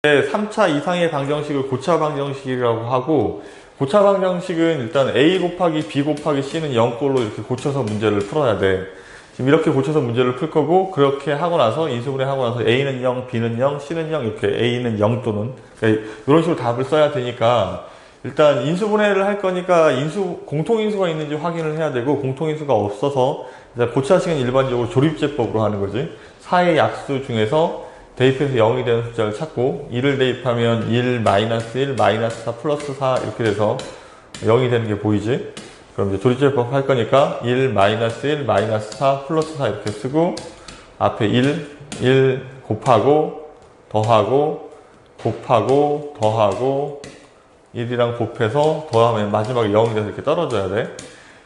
3차 이상의 방정식을 고차 방정식이라고 하고, 고차 방정식은 일단 a 곱하기 b 곱하기 c는 0꼴로 이렇게 고쳐서 문제를 풀어야 돼. 지금 이렇게 고쳐서 문제를 풀 거고, 그렇게 하고 나서 인수분해 하고 나서 a는 0, b는 0, c는 0 이렇게 a는 0 또는 이런 식으로 답을 써야 되니까, 일단 인수분해를 할 거니까 공통인수가 있는지 확인을 해야 되고, 공통인수가 없어서 고차식은 일반적으로 조립제법으로 하는 거지. 4의 약수 중에서 대입해서 0이 되는 숫자를 찾고 1을 대입하면 1, 마이너스 1, 마이너스 4, 플러스 4 이렇게 돼서 0이 되는 게 보이지? 그럼 이제 조립제법 할 거니까 1, 마이너스 1, 마이너스 4, 플러스 4 이렇게 쓰고 앞에 1 곱하고 더하고 곱하고 더하고 1이랑 곱해서 더하면 마지막에 0이 돼서 이렇게 떨어져야 돼.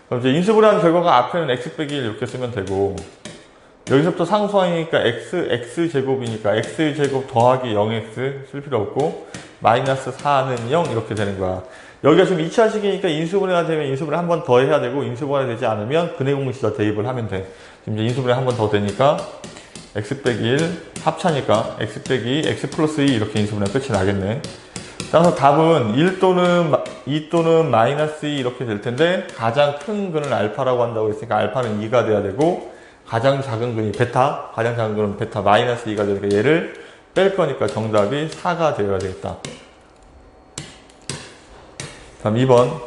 그럼 이제 인수분해한 결과가 앞에는 x 빼기 1 이렇게 쓰면 되고, 여기서부터 상수항이니까 x제곱이니까 x제곱 더하기 0x 쓸 필요 없고, 마이너스 4는 0 이렇게 되는 거야. 여기가 지금 2차식이니까 인수분해가 되면 인수분해 한 번 더 해야 되고, 인수분해 되지 않으면 근해공식에다 대입을 하면 돼. 지금 이제 인수분해 한 번 더 되니까 x 빼기 1 합차니까 x 빼기 2 x 플러스 2 이렇게 인수분해 끝이 나겠네. 따라서 답은 1 또는 2 또는 마이너스 2 이렇게 될 텐데, 가장 큰 근을 알파라고 한다고 했으니까 알파는 2가 돼야 되고, 가장 작은 근이 베타, 가장 작은 근은 베타 마이너스 2가 되니까 얘를 뺄 거니까 정답이 4가 되어야 되겠다. 다음 2번.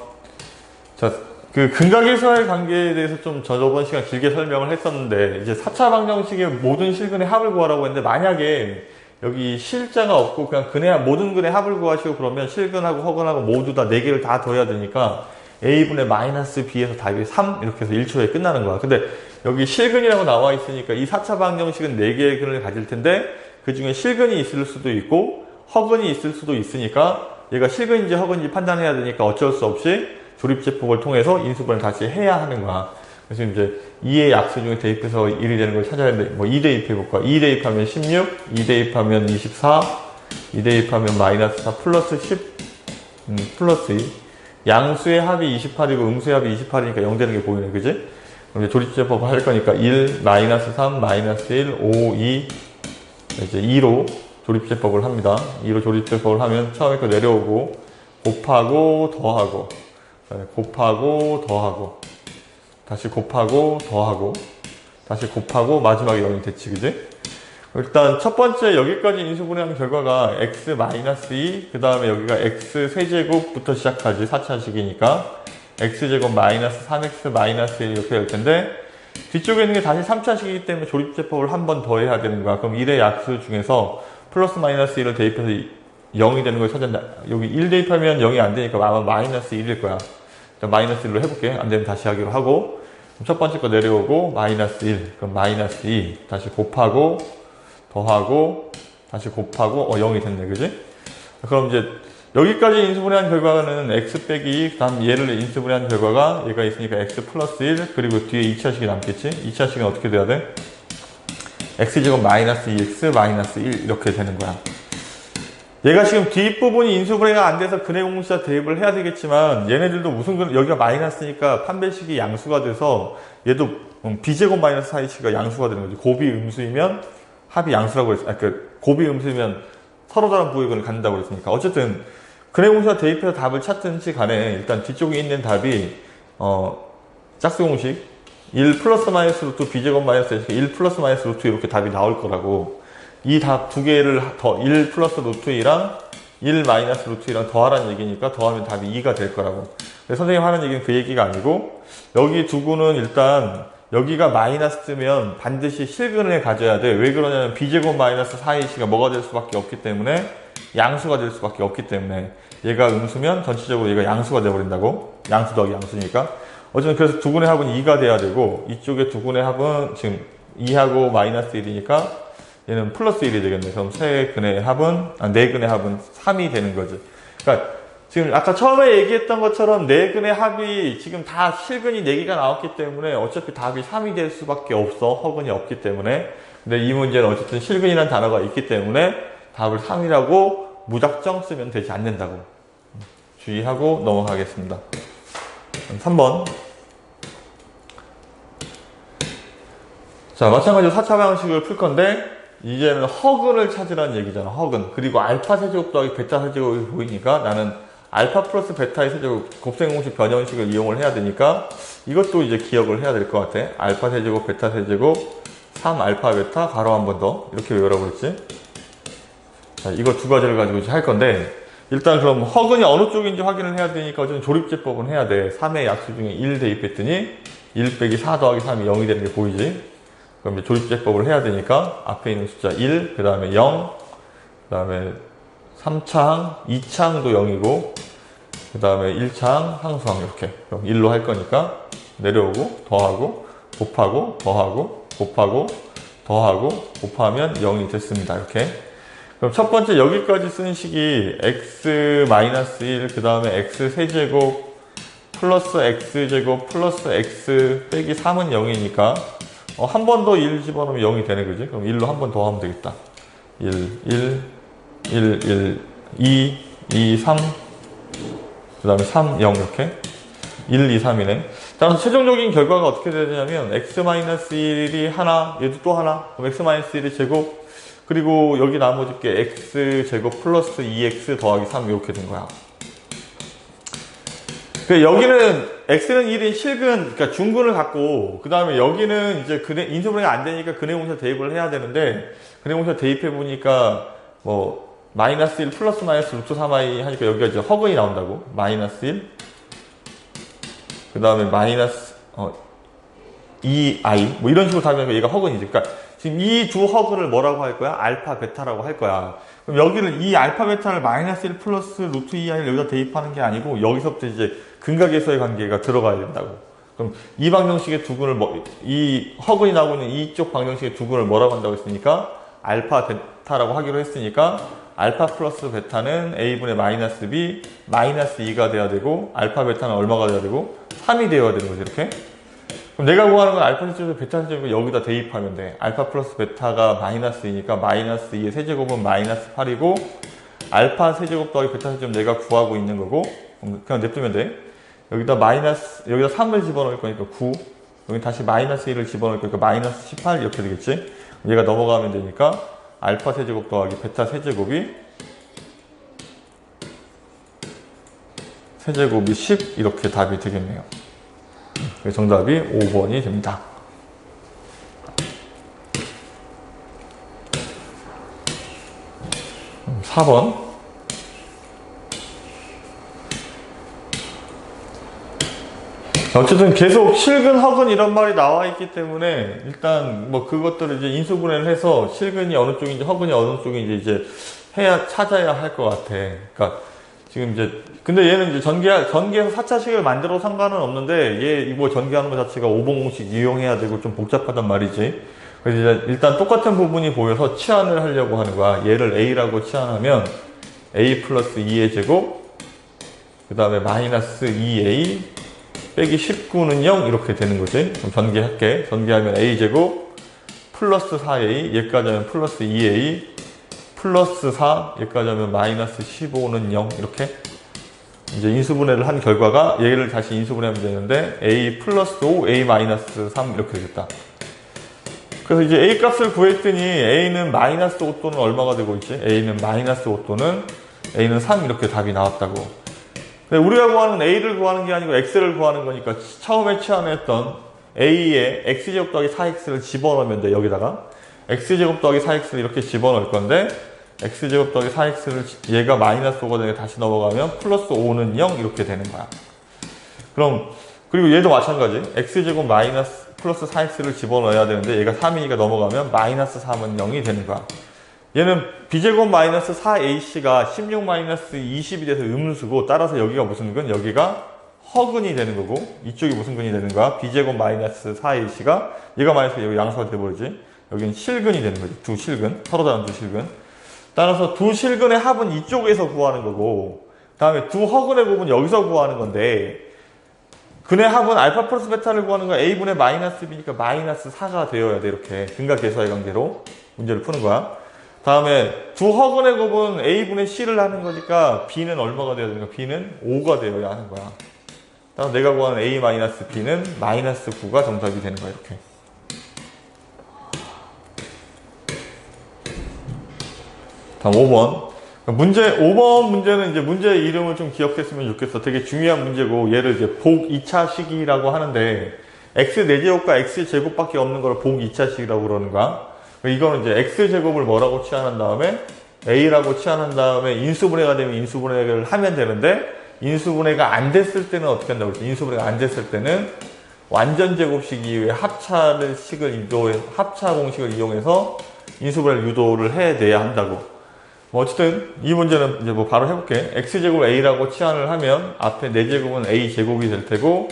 자, 그 근각일서의 관계에 대해서 좀 저번 시간 길게 설명을 했었는데, 이제 4차 방정식의 모든 실근의 합을 구하라고 했는데, 만약에 여기 실자가 없고 그냥 모든 근의 합을 구하시고 그러면 실근하고 허근하고 모두 다 4개를 다 더해야 되니까 a분의 마이너스 b에서 답이 3 이렇게 해서 1초에 끝나는 거야. 근데 여기 실근이라고 나와 있으니까 이 4차 방정식은 4개의 근을 가질 텐데, 그 중에 실근이 있을 수도 있고 허근이 있을 수도 있으니까 얘가 실근인지 허근인지 판단해야 되니까 어쩔 수 없이 조립제법을 통해서 인수분해를 다시 해야 하는 거야. 그래서 이제 2의 약수 중에 대입해서 1이 되는 걸 찾아야 되는데, 뭐 2 대입해볼까? 2 대입하면 16, 2 대입하면 24, 2 대입하면 마이너스 4, 플러스 10, 플러스 2. 양수의 합이 28이고 음수의 합이 28이니까 0 되는 게 보이네, 그지? 그럼 이제 조립제법을 할 거니까 1, 마이너스 3, 마이너스 1, 5, 2, 이제 2로 조립제법을 합니다. 2로 조립제법을 하면 처음에 거 내려오고, 곱하고, 더하고, 곱하고, 더하고, 다시 곱하고 더하고 다시 곱하고 마지막에 0이 됐지, 그지? 일단 첫 번째 여기까지 인수분해한 결과가 x-2, 그 다음에 여기가 x 세제곱부터 시작하지. 4차식이니까 x제곱 마이너스 3x 마이너스 1 이렇게 될 텐데, 뒤쪽에 있는 게 다시 3차식이기 때문에 조립제법을 한 번 더 해야 되는 거야. 그럼 1의 약수 중에서 플러스 마이너스 1을 대입해서 0이 되는 걸 찾았나? 여기 1 대입하면 0이 안 되니까 아마 마이너스 1일 거야. 마이너스 1로 해볼게. 안 되면 다시 하기로 하고, 첫 번째 거 내려오고 마이너스 1, 그럼 마이너스 2, 다시 곱하고 더하고 다시 곱하고 0이 됐네, 그지? 그럼 이제 여기까지 인수분해한 결과는 x 빼기 2, 그 다음 얘를 인수분해한 결과가 얘가 있으니까 x 플러스 1, 그리고 뒤에 2차식이 남겠지? 2차식은 어떻게 돼야 돼? x제곱 마이너스 2x 마이너스 1 이렇게 되는 거야. 얘가 지금 뒷부분이 인수분해가 안 돼서 근해공식에다 대입을 해야 되겠지만, 얘네들도 무슨 여기가 마이너스니까 판별식이 양수가 돼서 얘도 b제곱 마이너스 4h가 양수가 되는 거지. 곱이 음수이면 합이 양수라고 했어. 곱이 음수이면 서로 다른 부호의 근을 갖는다고 그랬으니까. 어쨌든 근해공식에다 대입해서 답을 찾든지 간에 일단 뒤쪽에 있는 답이 짝수공식 1 플러스 마이너스 루트 b제곱 마이너스 1 플러스 마이너스 루트 이렇게 답이 나올 거라고. 이 답 두 개를 1 플러스 루트 2랑 1 마이너스 루트 2랑 더하라는 얘기니까 더하면 답이 2가 될 거라고. 근데 선생님 하는 얘기는 그 얘기가 아니고, 여기 두 구는 일단 여기가 마이너스면 반드시 실근을 가져야 돼. 왜 그러냐면 b제곱 마이너스 4ac가 뭐가 될 수밖에 없기 때문에, 양수가 될 수밖에 없기 때문에. 얘가 음수면 전체적으로 얘가 양수가 돼버린다고. 양수 더하기 양수니까. 어쨌든 그래서 두 군의 합은 2가 돼야 되고, 이쪽에 두 군의 합은 지금 2하고 마이너스 1이니까 얘는 플러스 1이 되겠네. 그럼 네 근의 합은 3이 되는 거지. 그러니까 지금 아까 처음에 얘기했던 것처럼 네 근의 합이 지금 다 실근이 4개가 나왔기 때문에 어차피 답이 3이 될 수밖에 없어. 허근이 없기 때문에. 근데 이 문제는 어쨌든 실근이라는 단어가 있기 때문에 답을 3이라고 무작정 쓰면 되지 않는다고. 주의하고 넘어가겠습니다. 3번. 자, 마찬가지로 4차 방식을 풀 건데, 이제는 허근을 찾으라는 얘기잖아. 허근. 그리고 알파 세제곱 더하기 베타 세제곱이 보이니까 나는 알파 플러스 베타의 세제곱 곱셈공식 변형식을 이용을 해야 되니까 이것도 이제 기억을 해야 될 것 같아. 알파 세제곱 베타 세제곱 3알파 베타 가로 한 번 더 이렇게 외우라고 했지. 자, 이거 두 가지를 가지고 이제 할 건데 일단 그럼 허근이 어느 쪽인지 확인을 해야 되니까 어쨌든 조립제법은 해야 돼. 3의 약수 중에 1 대입했더니 1 빼기 4 더하기 3이 0이 되는 게 보이지. 그럼 이제 조립제법을 해야 되니까 앞에 있는 숫자 1, 그 다음에 0, 그 다음에 3창, 2창도 0이고 그 다음에 1창 항수항 이렇게 그럼 1로 할 거니까 내려오고 더하고 곱하고 더하고 곱하고 더하고 곱하면 0이 됐습니다. 이렇게. 그럼 첫 번째 여기까지 쓴 식이 x-1 그 다음에 x 세제곱 플러스 x제곱 플러스 x 빼기 3은 0이니까 한 번 더 1 집어넣으면 0이 되네, 그지? 그럼 1로 한 번 더 하면 되겠다. 1, 1, 1, 1, 2, 2, 3, 그 다음에 3, 0 이렇게 1, 2, 3이네. 따라서 최종적인 결과가 어떻게 되냐면 x-1이 하나, 얘도 또 하나, 그럼 x-1이 제곱, 그리고 여기 나머지 게 x제곱 플러스 2x 더하기 3 이렇게 된 거야. 여기는 x는 1인 실근, 그러니까 중근을 갖고 그 다음에 여기는 이제 인수분해가 안 되니까 근해공사 대입을 해야 되는데 근해공사 대입해 보니까 뭐 마이너스 1 플러스 마이너스 루트 3i 하니까 여기가 이제 허근이 나온다고. 마이너스 1 그 다음에 마이너스 2i 뭐 이런 식으로 답하면 얘가 허근이지. 그러니까 지금 이 두 허근을 뭐라고 할 거야? 알파 베타라고 할 거야. 그럼 여기는 이 알파 베타를 마이너스 1 플러스 루트 2i를 여기다 대입하는 게 아니고 여기서부터 이제 근각에서의 관계가 들어가야 된다고. 그럼 이 방정식의 두 근을 이 허근이 나오고 있는 이쪽 방정식의 두 근을 뭐라고 한다고 했으니까 알파 베타라고 하기로 했으니까 알파 플러스 베타는 a분의 마이너스 b 마이너스 2가 돼야 되고 알파 베타는 얼마가 돼야 되고 3이 되어야 되는 거지. 이렇게. 그럼 내가 구하는 건 알파 세제곱 베타 세제곱 여기다 대입하면 돼. 알파 플러스 베타가 마이너스 2니까 마이너스 2의 세제곱은 마이너스 8이고 알파 세제곱 더하기 베타 세제곱 내가 구하고 있는 거고 그냥 냅두면 돼. 여기다 3을 집어넣을 거니까 9 여기 다시 마이너스 1을 집어넣을 거니까 마이너스 18 이렇게 되겠지. 얘가 넘어가면 되니까 알파 세제곱 더하기 베타 세제곱이 10 이렇게 답이 되겠네요. 정답이 5번이 됩니다. 4번 어쨌든 계속 실근, 허근 이런 말이 나와 있기 때문에 일단 뭐 그것들을 이제 인수분해를 해서 실근이 어느 쪽인지 허근이 어느 쪽인지 이제 찾아야 할 것 같아. 그러니까 지금 이제 근데 얘는 이제 전개해서 4차식을 만들어도 상관은 없는데 얘 이거 전개하는 것 자체가 5번 공식 이용해야 되고 좀 복잡하단 말이지. 그래서 이제 일단 똑같은 부분이 보여서 치환을 하려고 하는 거야. 얘를 a라고 치환하면 a 플러스 2의 제곱 그 다음에 마이너스 2a 빼기 19는 0 이렇게 되는 거지. 그럼 전개할게. 전개하면 a제곱 플러스 4a 얘까지 하면 플러스 2a 플러스 4 얘까지 하면 마이너스 15는 0 이렇게 이제 인수분해를 한 결과가 얘를 다시 인수분해하면 되는데 a 플러스 5 a 마이너스 3 이렇게 되겠다. 그래서 이제 a 값을 구했더니 a는 마이너스 5또는 얼마가 되고 있지? a는 마이너스 5또는 a는 3 이렇게 답이 나왔다고. 우리가 구하는 건 a를 구하는 게 아니고 x를 구하는 거니까 처음에 치환했던 a에 x제곱 더하기 4x를 집어넣으면 돼. 여기다가 x제곱 더하기 4x를 이렇게 집어넣을 건데 x제곱 더하기 4x를 얘가 마이너스 5가 되니까 다시 넘어가면 플러스 5는 0 이렇게 되는 거야. 그럼 그리고 얘도 마찬가지. x제곱 마이너스 플러스 4x를 집어넣어야 되는데 얘가 3이니까 넘어가면 마이너스 3은 0이 되는 거야. 얘는 b제곱 마이너스 4ac가 16 마이너스 20이 돼서 음수고 따라서 여기가 무슨 근? 여기가 허근이 되는 거고 이쪽이 무슨 근이 되는 거야? b제곱 마이너스 4ac가 얘가 마이너스 여기 양수가 돼버리지. 여기는 실근이 되는 거지. 두 실근. 서로 다른 두 실근. 따라서 두 실근의 합은 이쪽에서 구하는 거고 다음에 두 허근의 곱은 여기서 구하는 건데 근의 합은 알파 플러스 베타를 구하는 거 a분의 마이너스 b니까 마이너스 4가 되어야 돼. 이렇게 근각계수의 관계로 문제를 푸는 거야. 다음에 두 허근의 곱은 a분의 c를 하는 거니까 b는 얼마가 되어야 되는가? b는 5가 되어야 하는 거야. 따라서 내가 구하는 a 마이너스 b는 마이너스 9가 정답이 되는 거야. 이렇게. 다음 5번. 5번 문제는 이제 문제 이름을 좀 기억했으면 좋겠어. 되게 중요한 문제고, 얘를 이제 복 2차식이라고 하는데, x 4제곱과 x 제곱밖에 없는 걸 복 2차식이라고 그러는 거야. 이거는 이제 x 제곱을 뭐라고 치환한 다음에, a라고 치환한 다음에 인수분해가 되면 인수분해를 하면 되는데, 인수분해가 안 됐을 때는 어떻게 한다고 그랬지? 인수분해가 안 됐을 때는 완전 제곱식 이후에 합차 공식을 이용해서 인수분해를 유도를 해내야 한다고. 뭐 어쨌든 이 문제는 이제 뭐 바로 해볼게. x제곱 a라고 치환을 하면 앞에 4제곱은 a제곱이 될 테고,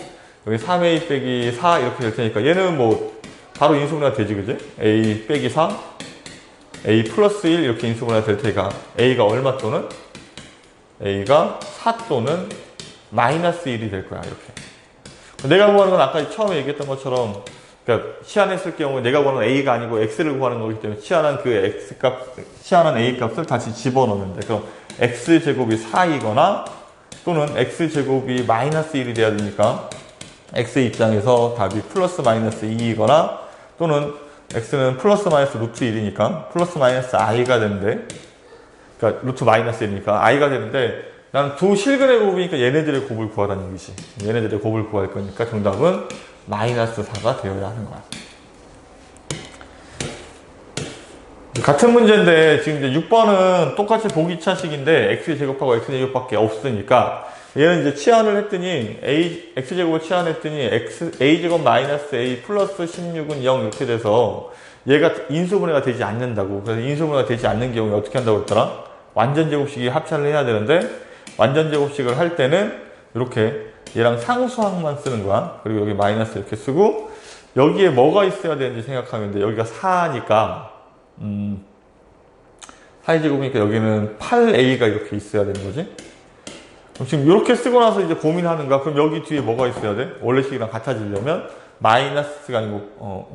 여기 3a 빼기 4 이렇게 될 테니까 얘는 뭐 바로 인수분해가 되지, 그지? a 빼기 4 a 플러스 1 이렇게 인수분해가 될 테니까 a가 얼마 또는 a가 4 또는 마이너스 1이 될 거야. 이렇게. 내가 구하는 건 아까 처음에 얘기했던 것처럼, 그러니까 치환했을 경우 내가 구하는 a가 아니고 x를 구하는 거기 때문에 치환한 그 치환한 a 값을 다시 집어넣으면 돼. 그럼 x제곱이 4이거나 또는 x제곱이 마이너스 1이 돼야 되니까 x 입장에서 답이 플러스 마이너스 2이거나 또는 x는 플러스 마이너스 루트 1이니까 플러스 마이너스 i가 되는데, 그러니까 루트 마이너스 1이니까 i가 되는데, 나는 두 실근의 곱이니까 얘네들의 곱을 구하라는 얘기지. 얘네들의 곱을 구할 거니까 정답은 마이너스 4가 되어야 하는 거야. 같은 문제인데 지금 이제 6번은 똑같이 복 2차식인데 x제곱하고 x제곱밖에 없으니까 얘는 이제 치환을 했더니 x제곱을 치환했더니 a제곱 마이너스 a 플러스 16은 0 이렇게 돼서 얘가 인수분해가 되지 않는다고. 그래서 인수분해가 되지 않는 경우에 어떻게 한다고 했더라? 완전 제곱식이 합차를 해야 되는데, 완전 제곱식을 할 때는 이렇게 얘랑 상수항만 쓰는 거야. 그리고 여기 마이너스 이렇게 쓰고, 여기에 뭐가 있어야 되는지 생각하면 돼. 여기가 4니까 4제곱이니까 여기는 8a가 이렇게 있어야 되는 거지. 그럼 지금 이렇게 쓰고 나서 이제 고민하는 거야. 그럼 여기 뒤에 뭐가 있어야 돼? 원래 식이랑 같아지려면 마이너스가 아니고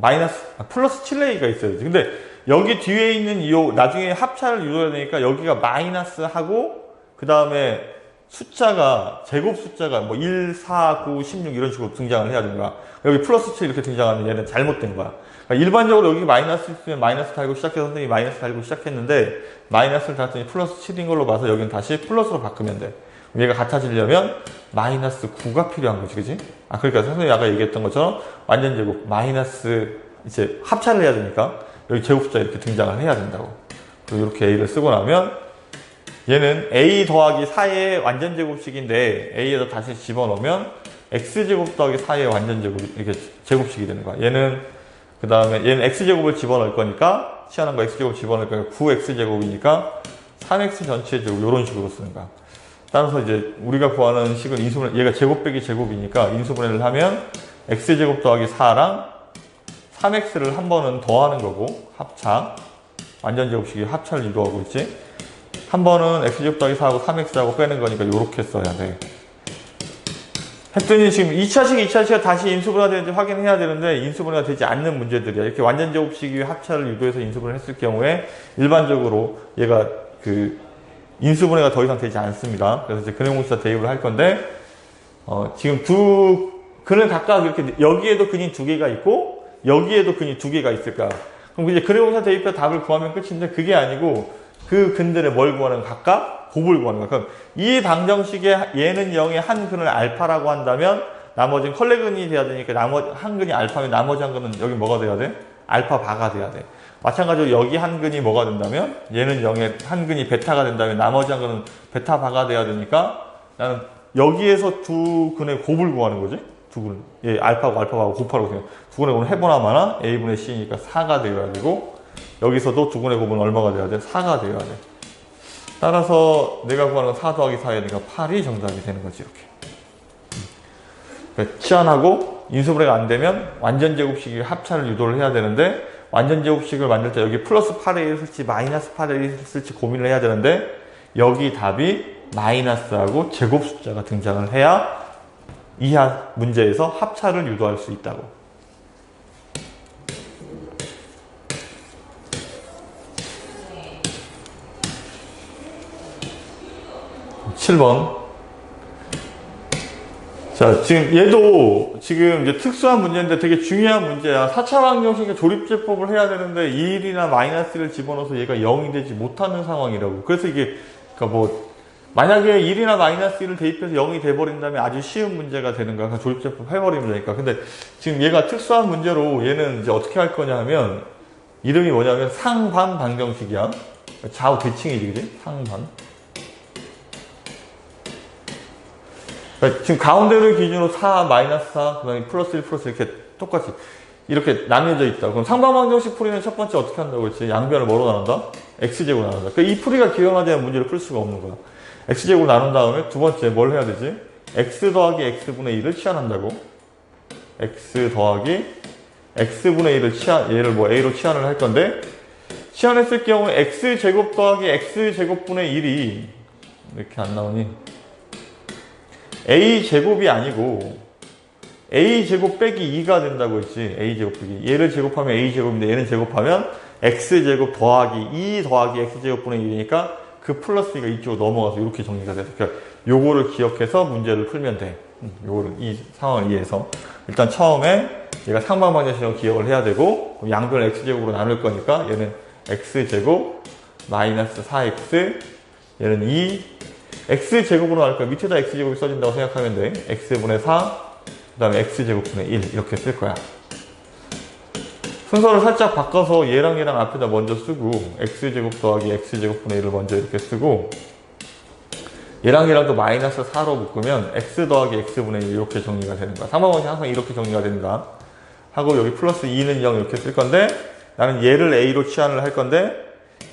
플러스 7a가 있어야 되지. 근데 여기 뒤에 있는 나중에 합차를 유도해야 되니까 여기가 마이너스하고 그 다음에 숫자가 제곱 숫자가 뭐 1, 4, 9, 16 이런 식으로 등장을 해야 되는 거야. 여기 플러스 7 이렇게 등장하면 얘는 잘못된 거야. 그러니까 일반적으로 여기 마이너스 있으면 마이너스 달고 시작해서 선생님이 마이너스 달고 시작했는데, 마이너스를 달았더니 플러스 7인 걸로 봐서 여기는 다시 플러스로 바꾸면 돼. 얘가 같아지려면 마이너스 9가 필요한 거지, 그지? 그러니까 선생님이 아까 얘기했던 것처럼 완전 제곱 마이너스 이제 합차를 해야 되니까 여기 제곱 숫자 이렇게 등장을 해야 된다고. 그리고 이렇게 a를 쓰고 나면 얘는 a 더하기 4의 완전 제곱식인데 a에다 다시 집어넣으면 x제곱 더하기 4의 완전 제곱 이렇게 제곱식이 되는 거야. 얘는 그 다음에 얘는 x제곱을 집어넣을 거니까 치환한 거 x제곱 집어넣을 거니까 9x제곱이니까 3x 전체 제곱 이런 식으로 쓰는 거야. 따라서 이제 우리가 구하는 식은 인수분해, 얘가 제곱 빼기 제곱이니까 인수분해를 하면 x제곱 더하기 4랑 3x를 한 번은 더하는 거고, 합차, 완전 제곱식이 합차를 유도하고 있지. 한 번은 x제곱 더하기 4하고 3x하고 빼는 거니까 이렇게 써야 돼. 했더니 지금 2차식이 다시 인수분해가 되는지 확인해야 되는데 인수분해가 되지 않는 문제들이야. 이렇게 완전 제곱식이 합차를 유도해서 인수분해를 했을 경우에 일반적으로 얘가 인수분해가 더 이상 되지 않습니다. 그래서 이제 근해공식사 대입을 할 건데, 지금 두 근을 각각 이렇게 여기에도 근이 2개가 있고 여기에도 근이 2개가 있을까? 그럼 이제 근해공식사 대입해서 답을 구하면 끝인데, 그게 아니고 그 근들의 뭘 구하는 각각 곱을 구하는 거야. 그럼 이 방정식에 얘는 0의 한 근을 알파라고 한다면 나머지는 컬레근이 돼야 되니까 한 근이 알파면 나머지 한 근은 여기 뭐가 돼야 돼? 알파 바가 돼야 돼. 마찬가지로 여기 한 근이 뭐가 된다면 얘는 0의 한 근이 베타가 된다면 나머지 한 근은 베타 바가 돼야 되니까 나는 여기에서 두 근의 곱을 구하는 거지. 두 근. 예, 알파고 알파하고 곱하라고 생각. 두 근의 곱은 해보나 마나 a분의 c니까 4가 되어야 되고, 여기서도 두 근의 곱은 얼마가 돼야 돼? 4가 되어야 돼. 따라서 내가 구하는 건 4 더하기 4이니까 8이 정답이 되는 거지, 이렇게. 그러니까 치환하고 인수분해가 안 되면 완전 제곱식이 합차를 유도를 해야 되는데, 완전 제곱식을 만들 때 여기 플러스 8에 있을지 마이너스 8에 있을지 고민을 해야 되는데, 여기 답이 마이너스하고 제곱 숫자가 등장을 해야 이하 문제에서 합차를 유도할 수 있다고. 7번. 자, 지금 얘도 지금 이제 특수한 문제인데 되게 중요한 문제야. 4차 방정식의 조립제법을 해야 되는데 1이나 마이너스를 집어넣어서 얘가 0이 되지 못하는 상황이라고. 그래서 이게 그러니까 뭐 만약에 1이나 마이너스 1을 대입해서 0이 돼버린다면 아주 쉬운 문제가 되는 거야. 조립제법 해버리면 되니까. 근데 지금 얘가 특수한 문제로 얘는 이제 어떻게 할 거냐 하면 이름이 뭐냐면 상반 방정식이야. 좌우 대칭이지, 그지? 상반. 그러니까 지금 가운데를 기준으로 4, 마이너스 4, 그 다음에 플러스 1, 플러스 이렇게 똑같이 이렇게 나뉘어져 있다. 그럼 상반방정식 풀이는 첫 번째 어떻게 한다고 했지? 양변을 뭐로 나눈다? x제곱 나눈다. 그러니까 이 풀이가 기억나지 않으면 문제를 풀 수가 없는 거야. x제곱 나눈 다음에 두 번째 뭘 해야 되지? x 더하기 x분의 1을 치환한다고. x 더하기 x분의 1을 얘를 뭐 a로 치환을 할 건데, 치환했을 경우에 x제곱 더하기 x제곱분의 1이 이렇게 안 나오니? a제곱이 아니고 a제곱 빼기 2가 된다고 했지. a제곱 빼기 얘를 제곱하면 a제곱인데 얘는 제곱하면 x제곱 더하기 2 더하기 x제곱분의 1이니까 그 플러스 2가 이쪽으로 넘어가서 이렇게 정리가 돼서 그러니까 요거를 기억해서 문제를 풀면 돼. 요거를 이 상황을 이해해서 일단 처음에 얘가 상반방정식으로 기억을 해야 되고 양변을 x제곱으로 나눌 거니까 얘는 x제곱 마이너스 4x 얘는 2 x제곱으로 나눌 거야. 밑에다 x제곱이 써진다고 생각하면 돼. x분의 4 그 다음에 x제곱분의 1 이렇게 쓸 거야. 순서를 살짝 바꿔서 얘랑 얘랑 앞에다 먼저 쓰고 x제곱 더하기 x제곱분의 1을 먼저 이렇게 쓰고 얘랑 얘랑도 마이너스 4로 묶으면 x 더하기 x분의 1 이렇게 정리가 되는 거야. 상반방정식 항상 이렇게 정리가 된다 하고 여기 플러스 2는 0 이렇게 쓸 건데 나는 얘를 a로 치환을 할 건데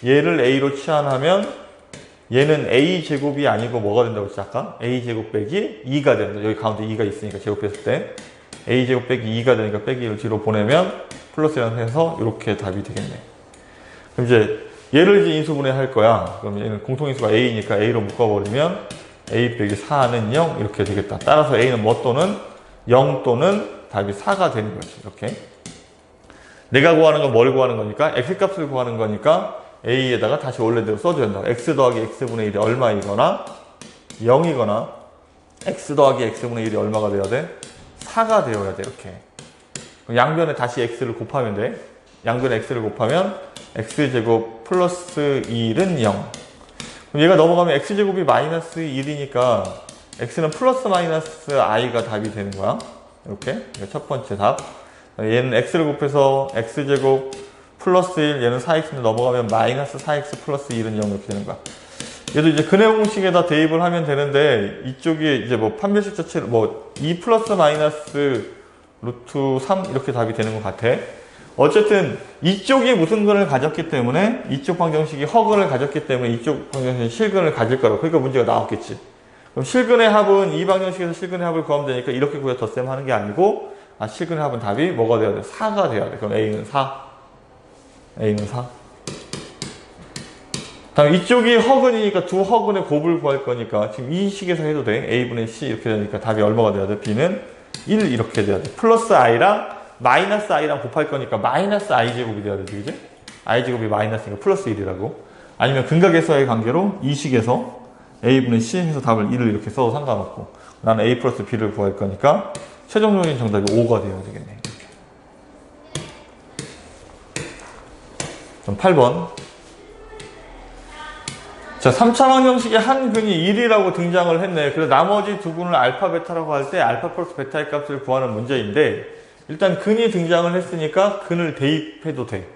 얘를 a로 치환하면 얘는 a제곱이 아니고 뭐가 된다고 했지 아까? a제곱 빼기 2가 된다. 여기 가운데 2가 있으니까 제곱했을 때 a제곱 빼기 2가 되니까 빼기 1을 뒤로 보내면 플러스랑 해서 이렇게 답이 되겠네. 그럼 이제 얘를 이제 인수분해 할 거야. 그럼 얘는 공통인수가 a니까 a로 묶어버리면 a 빼기 4는 0 이렇게 되겠다. 따라서 a는 뭐 또는 0 또는 답이 4가 되는 거지. 이렇게 내가 구하는 건 뭘 구하는 거니까 x값을 구하는 거니까 a에다가 다시 원래대로 써줘야 된다. x 더하기 x분의 1이 얼마이거나 0이거나 x 더하기 x분의 1이 얼마가 되어야 돼? 4가 되어야 돼. 이렇게 양변에 다시 x를 곱하면 돼. 양변에 x를 곱하면 x제곱 플러스 1은 0. 그럼 얘가 넘어가면 x제곱이 마이너스 1이니까 x는 플러스 마이너스 i가 답이 되는 거야. 이렇게 첫 번째 답. 얘는 x를 곱해서 x제곱 플러스 1, 얘는 4x인데 넘어가면 마이너스 4x 플러스 1은 0 이렇게 되는 거야. 얘도 이제 근해 공식에다 대입을 하면 되는데 이쪽이 이제 뭐 판별식 자체를 뭐 2 플러스 마이너스 루트 3 이렇게 답이 되는 것 같아. 어쨌든 이쪽이 무슨 근을 가졌기 때문에 이쪽 방정식이 허근을 가졌기 때문에 이쪽 방정식이 실근을 가질 거라고. 그러니까 문제가 나왔겠지. 그럼 실근의 합은 이 방정식에서 실근의 합을 구하면 되니까 이렇게 구해 덧셈 하는 게 아니고 실근의 합은 답이 뭐가 돼야 돼? 4가 돼야 돼. 그럼 a는 4. a는 4. 다음 이쪽이 허근이니까 두 허근의 곱을 구할 거니까 지금 이 식에서 해도 돼. a분의 c 이렇게 되니까 답이 얼마가 돼야 돼? b는 1 이렇게 돼야 돼. 플러스 i랑 마이너스 i랑 곱할 거니까 마이너스 i제곱이 돼야 되지, 그지? i제곱이 마이너스니까 플러스 1이라고. 아니면 근각에서의 관계로 이 식에서 a분의 c 해서 답을 1을 이렇게 써도 상관없고 나는 a 플러스 b를 구할 거니까 최종적인 정답이 5가 되어야 되겠네. 그럼 8번. 자, 3차 방정식의 한 근이 1이라고 등장을 했네. 그래서 나머지 두 근을 알파, 베타라고 할 때 알파 플러스 베타의 값을 구하는 문제인데 일단 근이 등장을 했으니까 근을 대입해도 돼.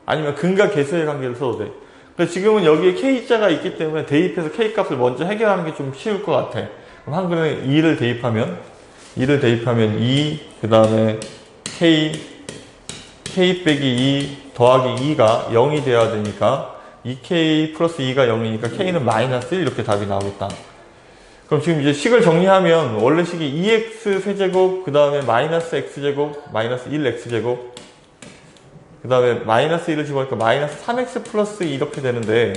아니면 근과 계수의 관계를 써도 돼. 그래서 지금은 여기에 k자가 있기 때문에 대입해서 k값을 먼저 해결하는 게 좀 쉬울 것 같아. 그럼 한 근에 2를 대입하면 2, 그 다음에 k 빼기 2 더하기 2가 0이 돼야 되니까 2k 플러스 2가 0이니까 k는 마이너스 1 이렇게 답이 나오겠다. 그럼 지금 이제 식을 정리하면 원래 식이 2x 세제곱 그 다음에 마이너스 x제곱 마이너스 1x제곱 그 다음에 마이너스 1을 집어넣으니까 마이너스 3x 플러스 2 이렇게 되는데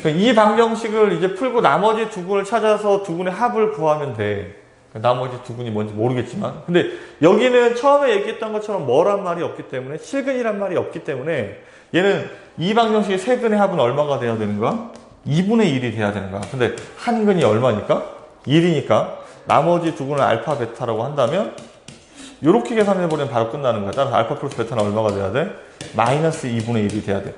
이 방정식을 이제 풀고 나머지 두 근을 찾아서 두 근의 합을 구하면 돼. 나머지 두 근이 뭔지 모르겠지만 근데 여기는 처음에 얘기했던 것처럼 뭐란 말이 없기 때문에 실근이란 말이 없기 때문에 얘는 이 방정식의 세 근의 합은 얼마가 돼야 되는 거야? 2분의 1이 돼야 되는 거야. 근데 한 근이 얼마니까? 1이니까 나머지 두 군을 알파, 베타라고 한다면 이렇게 계산해버리면 바로 끝나는 거야. 따라서 알파 플러스 베타는 얼마가 돼야 돼? 마이너스 2분의 1이 돼야 돼.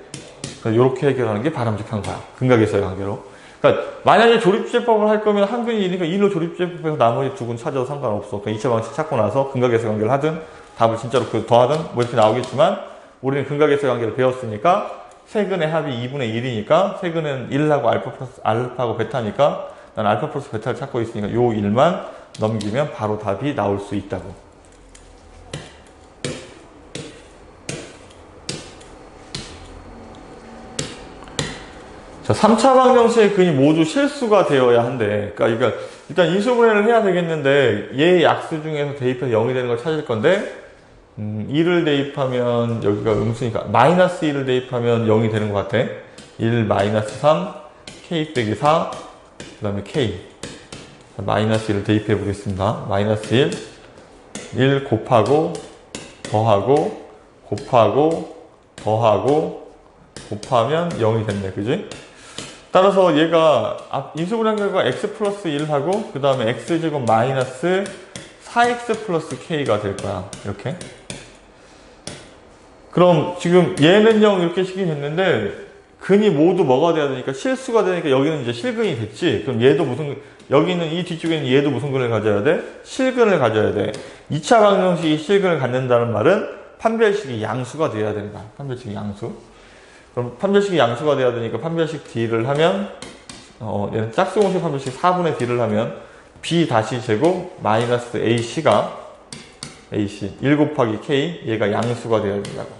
그러니까 이렇게 해결하는 게 바람직한 거야. 근각에서의 관계로. 그러니까 만약에 조립제법을 할 거면 한 근이 1이니까 1로 조립제법에서 나머지 두 근 찾아도 상관없어. 그러니까 2차 방식 찾고 나서 근각에서의 관계를 하든 답을 진짜로 더하든 뭐 이렇게 나오겠지만 우리는 근각에서의 관계를 배웠으니까 세 근의 합이 2분의 1이니까 세 근은 1하고 알파하고 베타니까 난 알파 플러스 베타를 찾고 있으니까 요 1만 넘기면 바로 답이 나올 수 있다고. 자, 3차 방정식의 근이 모두 실수가 되어야 한대. 그러니까 일단 인수분해를 해야 되겠는데 얘 약수 중에서 대입해서 0이 되는 걸 찾을 건데 2를 대입하면 여기가 음수니까 마이너스 2를 대입하면 0이 되는 것 같아. 1 마이너스 3 k 빼기 4 그 다음에 k 자, 마이너스 1을 대입해 보겠습니다. 마이너스 1 곱하고 더하고 곱하고 더하고 곱하면 0이 됐네. 그지? 따라서 얘가 인수분해 결과 x 플러스 1하고 그 다음에 x제곱 마이너스 4x 플러스 k가 될 거야. 이렇게. 그럼 지금 얘는 0 이렇게 식이 됐는데 근이 모두 뭐가 돼야 되니까 실수가 되니까 여기는 이제 실근이 됐지. 그럼 얘도 여기 있는 이 뒤쪽에 있는 얘도 무슨 근을 가져야 돼? 실근을 가져야 돼. 2차 방정식이 실근을 갖는다는 말은 판별식이 양수가 돼야 되는 거야. 판별식이 양수. 그럼 판별식이 양수가 돼야 되니까 판별식 D를 하면 얘는 짝수공식 판별식 4분의 D를 하면 B 다시 제곱 마이너스 AC가 AC 1 곱하기 K 얘가 양수가 돼야 된다고.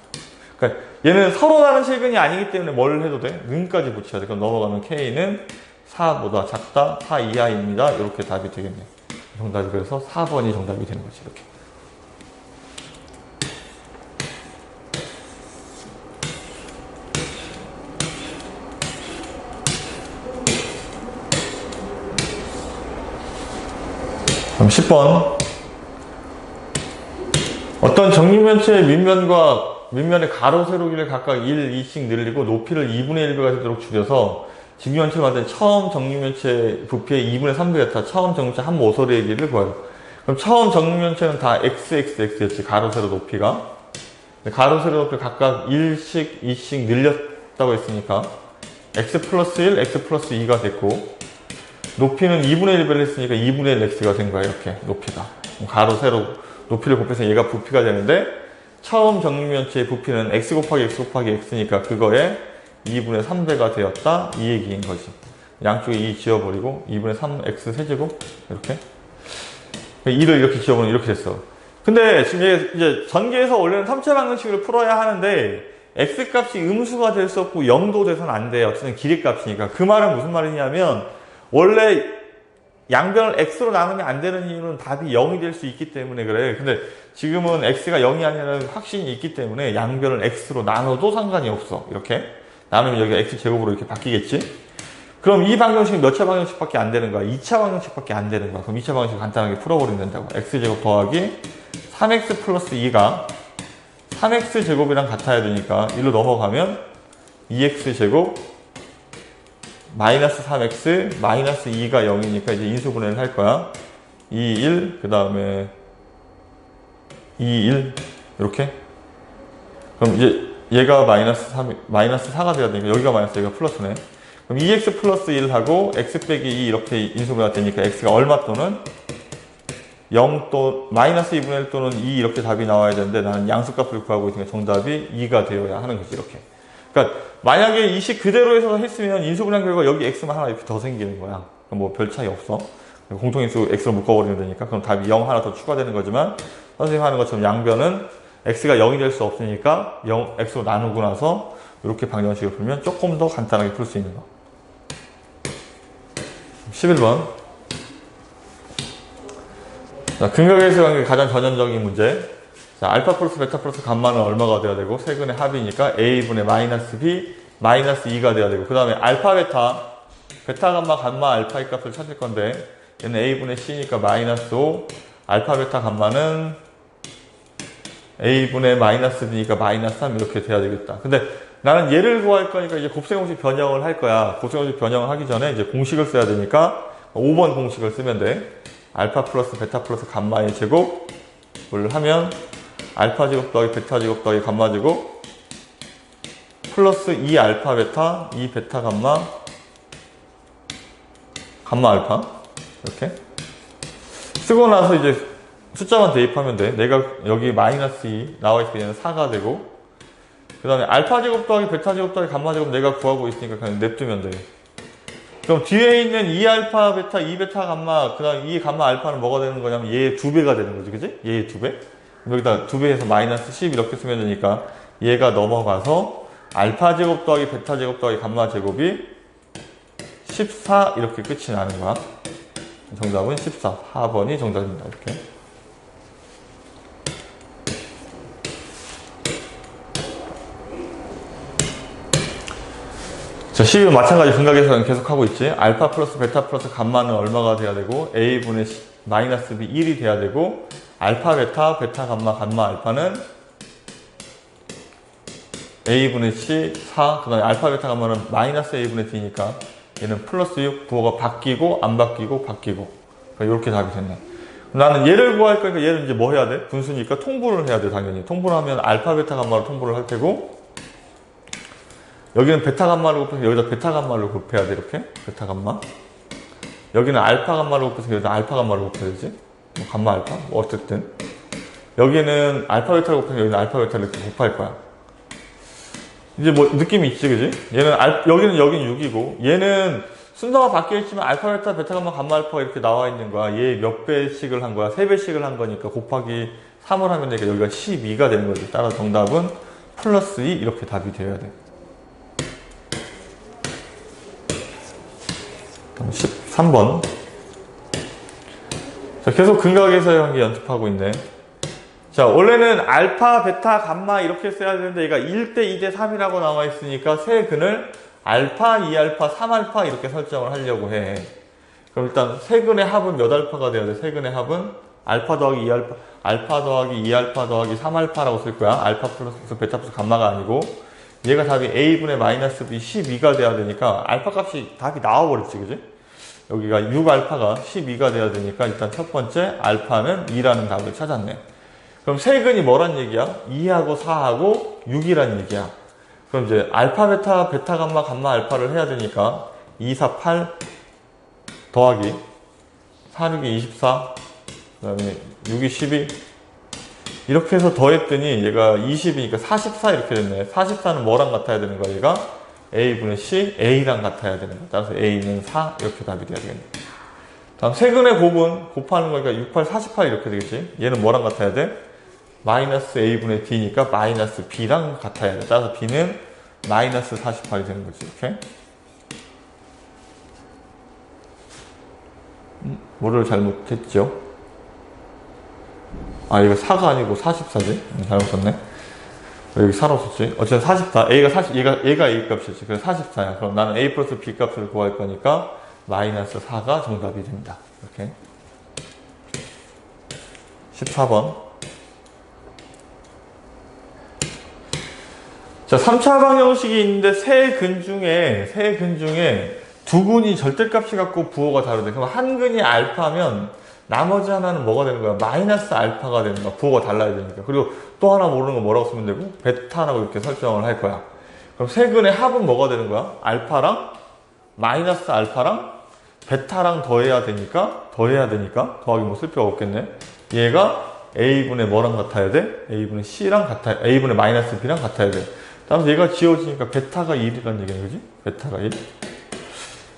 그러니까 얘는 서로 다른 실근이 아니기 때문에 뭘 해도 돼? 는까지 붙여야 돼. 그럼 넘어가면 K는 4보다 작다 4 이하입니다. 이렇게 답이 되겠네. 정답이 그래서 4번이 정답이 되는 거지. 이렇게. 그럼 10번 어떤 정육면체의 밑면의 가로 세로기를 각각 1, 2씩 늘리고 높이를 2분의 1배가 되도록 줄여서 직육면체를 만든 처음 정육면체 부피의 2분의 3배였다. 처음 정육면체 한 모서리의 길이를 구하라. 그럼 처음 정육면체는 다 xxx였지. 가로 세로 높이가. 가로 세로 높이를 각각 1씩 2씩 늘렸다고 했으니까 x 플러스 1, x 플러스 2가 됐고 높이는 2분의 1배를 했으니까 2분의 1 x가 된 거야. 이렇게 높이가. 가로 세로 높이를 곱해서 얘가 부피가 되는데 처음 정육면체의 부피는 x 곱하기 x 곱하기 x니까 그거에 2분의 3배가 되었다. 이 얘기인 거지. 양쪽에 2 지워버리고 2분의 3x 세제곱 이렇게 2를 이렇게 지워버리면 이렇게 됐어. 근데 지금 이제 전개에서 원래는 3차 방정식을 풀어야 하는데 x 값이 음수가 될 수 없고 0도 돼서는 안 돼. 어쨌든 길이 값이니까. 그 말은 무슨 말이냐면 원래 양변을 x로 나누면 안 되는 이유는 답이 0이 될 수 있기 때문에 그래. 근데 지금은 x가 0이 아니라는 확신이 있기 때문에 양변을 x로 나눠도 상관이 없어. 이렇게 나누면 여기가 x제곱으로 이렇게 바뀌겠지. 그럼 이 방정식은 몇 차 방정식밖에 안 되는 거야? 2차 방정식밖에 안 되는 거야. 그럼 2차 방정식 간단하게 풀어버리면 된다고. x제곱 더하기 3x 플러스 2가 3x제곱이랑 같아야 되니까 1로 넘어가면 2x제곱 마이너스 3x 마이너스 2가 0이니까 이제 인수분해를 할 거야. 2, 1, 그 다음에 2, 1 이렇게. 그럼 이제 얘가 마이너스 4가 돼야 되니까 여기가 마이너스 여기가 플러스네. 그럼 2x 플러스 1하고 x 빼기 2 이렇게 인수분해가 되니까 x가 얼마 또는 0 또 마이너스 2분의 1 또는 2 이렇게 답이 나와야 되는데 나는 양수값을 구하고 있으니까 정답이 2가 되어야 하는 거지. 이렇게. 그러니까 만약에 이 식 그대로 해서 했으면 인수분해 결과 여기 x만 하나 이렇게 더 생기는 거야. 그럼 뭐 별 차이 없어. 공통인수 x로 묶어버리면 되니까 그럼 답이 0 하나 더 추가되는 거지만 선생님 하는 것처럼 양변은 x가 0이 될 수 없으니까 x로 나누고 나서 이렇게 방정식을 풀면 조금 더 간단하게 풀 수 있는 거. 11번 자, 근각에서 관계 가장 전형적인 문제. 자, 알파 플러스 베타 플러스 감마는 얼마가 돼야 되고 세근의 합이니까 a분의 마이너스 b 마이너스 2가 돼야 되고 그 다음에 알파 베타 감마 알파의 값을 찾을 건데 얘는 a분의 c니까 마이너스 5 알파 베타 감마는 a분의 마이너스 b니까 마이너스 3 이렇게 돼야 되겠다. 근데 나는 얘를 구할 거니까 이제 곱셈공식 변형을 할 거야. 곱셈공식 변형을 하기 전에 이제 공식을 써야 되니까 5번 공식을 쓰면 돼. 알파 플러스 베타 플러스 감마의 제곱을 하면 알파 제곱 더하기 베타 제곱 더하기 감마 제곱 플러스 2 알파 베타 2 베타 감마 감마 알파 이렇게 쓰고 나서 이제 숫자만 대입하면 돼. 내가 여기 마이너스 2 나와 있으니까 얘는 4가 되고 그 다음에 알파 제곱 더하기 베타 제곱 더하기 감마 제곱 내가 구하고 있으니까 그냥 냅두면 돼. 그럼 뒤에 있는 2알파 베타 2베타 감마 그 다음 2 감마 알파는 뭐가 되는 거냐면 얘의 2배가 되는 거지, 그지? 얘의 2배. 여기다 2배에서 마이너스 10 이렇게 쓰면 되니까 얘가 넘어가서 알파 제곱 더하기 베타 제곱 더하기 감마 제곱이 14 이렇게 끝이 나는 거야. 정답은 14. 4번이 정답입니다. 이렇게. 자, 12는 마찬가지 근각에서 계속 하고 있지. 알파 플러스 베타 플러스 감마는 얼마가 돼야 되고 a분의 마이너스 b 1이 돼야 되고 알파 베타 베타 감마 감마 알파는 a분의 c 4 그 다음에 알파 베타 감마는 마이너스 a분의 d니까 얘는 플러스 6 부호가 바뀌고 안 바뀌고 바뀌고 그러니까 이렇게 답이 됐네. 나는 얘를 구할 거니까 얘를 이제 뭐 해야 돼? 분수니까 통분을 해야 돼. 당연히 통분을 하면 알파 베타 감마로 통분을 할 테고 여기는 베타 감마를 곱해서 여기다 베타 감마를 곱해야 돼. 이렇게 베타 감마. 여기는 알파 감마를 곱해서 여기다 알파 감마를 곱해야 되지. 뭐 감마 알파 뭐 어쨌든 여기는 알파 베타를 곱해서 여기는 알파 베타를 이렇게 곱할 거야. 이제 뭐 느낌이 있지, 그지? 여기는 6이고 얘는 순서가 바뀌어 있지만 알파 베타 베타 감마 감마 알파가 이렇게 나와 있는 거야. 얘 몇 배씩을 한 거야? 3배씩을 한 거니까 곱하기 3을 하면 되니까 여기가 12가 되는 거지. 따라서 정답은 플러스 2 이렇게 답이 되어야 돼. 13번. 자, 계속 근각에서의 관계 연습하고 있네. 자, 원래는 알파, 베타, 감마 이렇게 써야 되는데 얘가 1대 2대 3이라고 나와 있으니까 세 근을 알파, 2알파, 3알파 이렇게 설정을 하려고 해. 그럼 일단 세 근의 합은 몇 알파가 돼야 돼? 세 근의 합은 알파 더하기 2알파, 알파 더하기 2알파 더하기 3알파라고 쓸 거야. 알파 플러스 베타 플러스 감마가 아니고 얘가 답이 a분의 마이너스 b 12가 돼야 되니까 알파 값이 답이 나와버렸지, 그지? 여기가 6알파가 12가 돼야 되니까 일단 첫 번째 알파는 2라는 답을 찾았네. 그럼 세 근이 뭐란 얘기야? 2하고 4하고 6이란 얘기야. 그럼 이제 알파 베타 베타 감마 감마 알파를 해야 되니까 2, 4, 8 더하기 4, 6이 24 그 다음에 6이 12 이렇게 해서 더했더니 얘가 20이니까 44 이렇게 됐네. 44는 뭐랑 같아야 되는 거야? 얘가 a분의 c, a랑 같아야 되는 거야. 따라서 a는 4 이렇게 답이 돼야 되겠네. 다음 세근의 곱은 곱하는 거니까 6, 8, 48 이렇게 되겠지. 얘는 뭐랑 같아야 돼? 마이너스 a분의 d니까 마이너스 b랑 같아야 돼. 따라서 b는 마이너스 48이 되는 거지. 이렇게. 뭐를 잘못했죠? 아, 이거 4가 아니고 44지? 잘못 썼네. 여기 4로 썼지? 어쨌든 44. A가 40, 얘가 A 값이었지. 그래서 44야. 그럼 나는 A 플러스 B 값을 구할 거니까 마이너스 4가 정답이 됩니다. 이렇게. 14번. 자, 3차 방정식이 있는데 세 근 중에 두 근이 절대값이 갖고 부호가 다르대. 그럼 한 근이 알파면 나머지 하나는 뭐가 되는 거야? 마이너스 알파가 되는 거야. 부호가 달라야 되니까. 그리고 또 하나 모르는 거 뭐라고 쓰면 되고? 베타라고 이렇게 설정을 할 거야. 그럼 세 근의 합은 뭐가 되는 거야? 알파랑 마이너스 알파랑 베타랑 더해야 되니까 더하기 뭐 쓸 필요가 없겠네. 얘가 a분의 뭐랑 같아야 돼? a분의 c랑 같아야 a분의 마이너스 b랑 같아야 돼. 따라서 얘가 지워지니까 베타가 1이라는 얘기네, 그지? 베타가 1.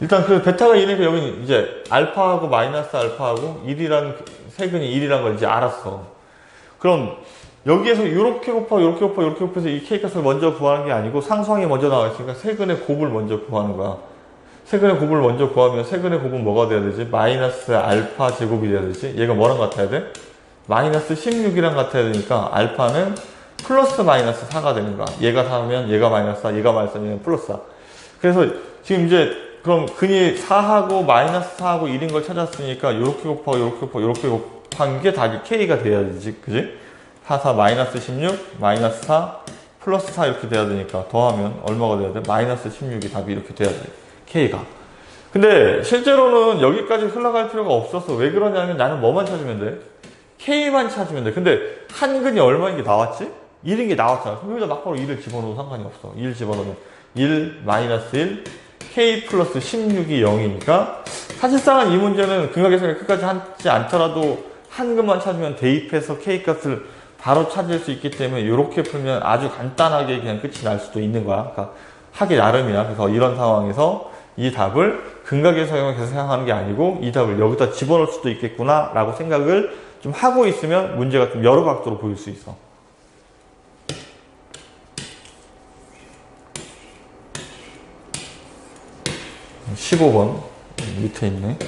일단 그 베타가 1이니까 여기 이제 알파하고 마이너스 알파하고 1이라는 세근이 1이라는 걸 이제 알았어. 그럼 여기에서 이렇게 곱하고 이렇게 곱하고 이렇게 곱해서 이 K값을 먼저 구하는 게 아니고 상수항이 먼저 나와 있으니까 세근의 곱을 먼저 구하는 거야. 세근의 곱을 먼저 구하면 세근의 곱은 뭐가 돼야 되지? 마이너스 알파 제곱이 돼야 되지? 얘가 뭐랑 같아야 돼? 마이너스 16이랑 같아야 되니까 알파는 플러스 마이너스 4가 되는 거야. 얘가 4면 얘가 마이너스 4, 얘가 마이너스 4면 플러스 4. 그래서 지금 이제 그럼 근이 4하고 마이너스 4하고 1인 걸 찾았으니까 이렇게 곱하고 이렇게 곱하고 이렇게 곱한 게 답이 K가 돼야 되지, 그지? 4, 4, 마이너스 16, 마이너스 4, 플러스 4 이렇게 돼야 되니까 더하면 얼마가 돼야 돼? 마이너스 16이 답이 이렇게 돼야 돼, K가. 근데 실제로는 여기까지 흘러갈 필요가 없어서 왜 그러냐면 나는 뭐만 찾으면 돼? K만 찾으면 돼. 근데 한근이 얼마인 게 나왔지? 1인 게 나왔잖아. 그럼 여기다 막바로 1을 집어넣어도 상관이 없어. 1 집어넣으면 1, 마이너스 1, K 플러스 16이 0이니까 사실상은 이 문제는 근각계산을 끝까지 하지 않더라도 한근만 찾으면 대입해서 K 값을 바로 찾을 수 있기 때문에 이렇게 풀면 아주 간단하게 그냥 끝이 날 수도 있는 거야. 그러니까 하기 나름이야. 그래서 이런 상황에서 이 답을 근각계산을 계속 생각하는 게 아니고 이 답을 여기다 집어넣을 수도 있겠구나 라고 생각을 좀 하고 있으면 문제가 좀 여러 각도로 보일 수 있어. 음, 15번 밑에 있네.